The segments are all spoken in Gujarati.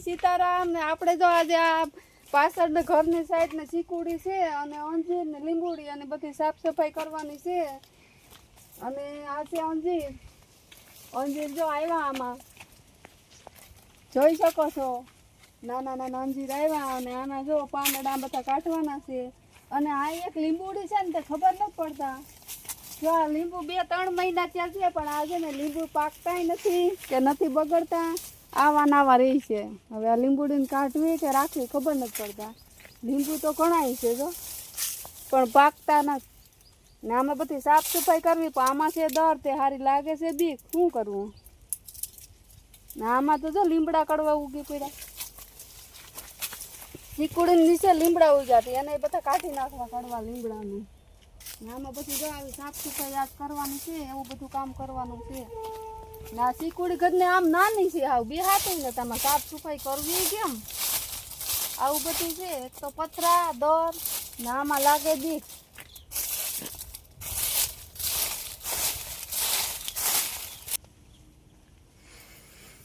સીતારામ ને આપણે જો આજે આ પાછળના ઘરની સાઈડ ને ચીકુડી છે અને અંજીર ને લીંબુડી અને બધી સાફ સફાઈ કરવાની છે અને આ છે અંજીર જો આવ્યા આમાં જોઈ શકો છો નાના નાના અંજીર આવ્યા અને આના જો પાંદડા બધા કાઢવાના છે અને આ એક લીંબુડી છે ને તે ખબર નથી પડતા જો આ લીંબુ 2-3 મહિના ત્યાં છે પણ આજે ને લીંબુ પાકતાય નથી કે નથી બગડતા આવા રહી છે હવે આ લીંબુડીને કાઢવી કે રાખવી ખબર નથી પડતા લીંબુ તો ઘણાય છે જો પણ પાકતા નથી ને આમાં બધી સાફ સફાઈ કરવી પણ આમાં છે દર તે સારી લાગે છે બીક શું કરવું ને આમાં તો જો લીમડા કડવા ઉગી પડ્યા ચીકુડીને નીચે લીમડા ઉગાતી અને એ બધા કાઢી નાખવા કડવા લીમડાને આમાં પછી જો આવી સાફ સફાઈ આજ કરવાની છે એવું બધું કામ કરવાનું છે ના ચીકુડી ઘરને આમ નાની છે આવું બેહાતું ને તમે સાફ સફાઈ કરવી કેમ આવું બધું છે એક તો પથરા દર ને આમાં લાગે બીક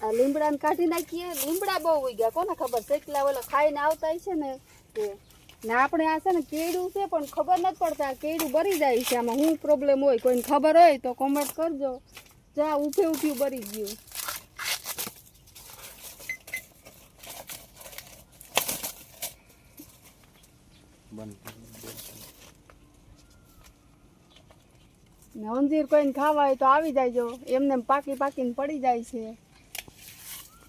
આ લીમડાને કાઢી નાખીએ લીમડા બહુ ઉગ્યા કોને ખબર શેકલા ઓલા ખાઈને આવતા છે ને તે ને આપણે આ છે ને કેળું છે પણ ખબર નથી પડતા કેળું બરી જાય છે આમાં શું પ્રોબ્લેમ હોય કોઈને ખબર હોય તો કોમેન્ટ કરજો જા ઊભું બરી ગયું ને અંજીર કોઈને ખાવા હોય તો આવી જાયજો એમને પાકીને પડી જાય છે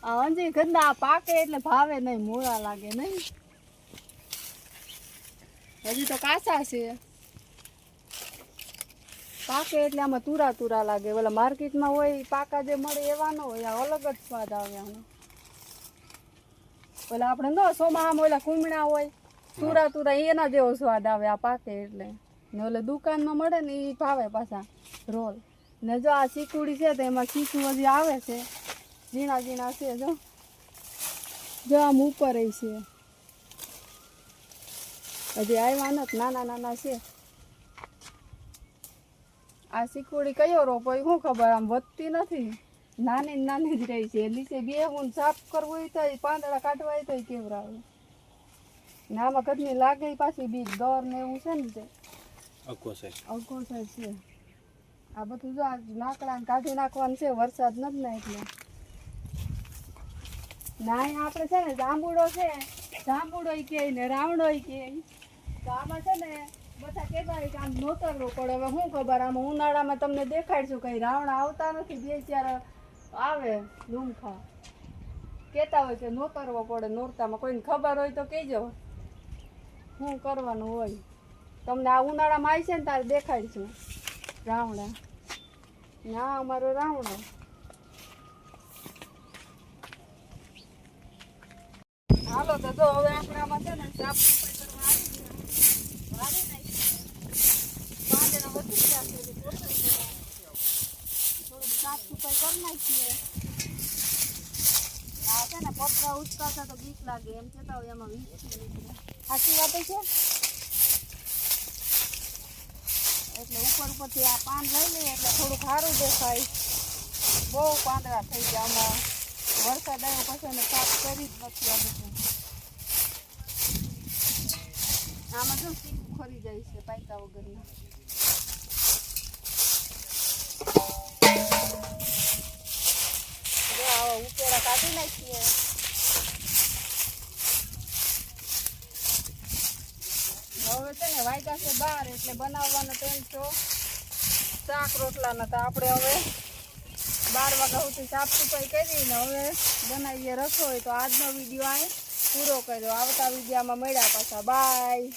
આ અંજીર ગંદા પાકે એટલે ભાવે નહીં મોળા લાગે નહીં હજી તો કાચા છે પાકે એટલે આમાં તુરા લાગે ઓલા માર્કેટમાં હોય પાકા જે મળે એવા ન હોય આ અલગ જ સ્વાદ આવે આનો ઓલા આપણે ન સોમાહામાં ઓલા કુમણા હોય તુરા એના જેવો સ્વાદ આવે આ પાકે એટલે ને ઓલે દુકાનમાં મળે ને એ ભાવે પાછા રોલ ને જો આ ચીકુડી છે તો એમાં ચીકુ હજી આવે છે ઝીણા છે જો આમ ઉપર છે હજી આવ્યા નથી નાના છે આ ચીકુડી કયો રોપ હોય શું ખબર આમ વધતી નથી નાની જ રહી છે નીચે બેહું સાફ કરવું હોય તો પાંદડા કાઢવા હોય તો કેવરાવે ને આમાં ઘરની લાગે પાછી બીજ દોર ને એવું છે ને તે અઘો સાઈડ છે આ બધું જો લાકડા કાઢી નાખવાનું છે વરસાદ નથી ને એટલે ના આપણે છે ને જાંબુડો કે ને રાવણો કે તો આમાં છે ને બધા કહેતા હોય કે આમ નોતરવું પડે હવે શું ખબર આમાં ઉનાળામાં તમને દેખાડશું કઈ રાવણા આવતા નથી 2-4 આવે લૂમખા કહેતા હોય કે નોતરવો પડે નોરતામાં કોઈને ખબર હોય તો કહેજો શું કરવાનું હોય તમને આ ઉનાળામાં આવી છે ને તારે દેખાડશું રાવણા ના અમારો રાવણો હાલો તો જો હવે આપણે આમાં છે ને સાફ સફાઈ કરવા આવી ગયા વધી જશે થોડું સાફ સફાઈ કરી નાખીએ આ છે ને પતરા ઉચકાતા તો બીક લાગે એમ કહેતા હોય એમાં સાચી વાત છે એટલે ઉપરથી આ પાન લઈ લઈએ એટલે થોડુંક સારું દેખાય બહુ પાંદડા થઈ ગયા આમાં વરસાદ આવ્યો પછી એને સાફ કરી જ નથી આ બધું આમાં જો સીકું ખરી જાય છે પાયકા વગરના જો આવા ઉકેરા કાઢી નાખીએ હવે છે ને વાગ્યા છે 12 એટલે બનાવવાનો ટાઈમ તો શાક રોટલાના તો આપણે હવે 12 વાગ્યા સુધી સાફ સફાઈ કરીને હવે બનાવીએ રસોઈ તો આજનો વિડીયો આ પૂરો કર્યો આવતા વિડીયોમાં મળ્યા પાછા બાય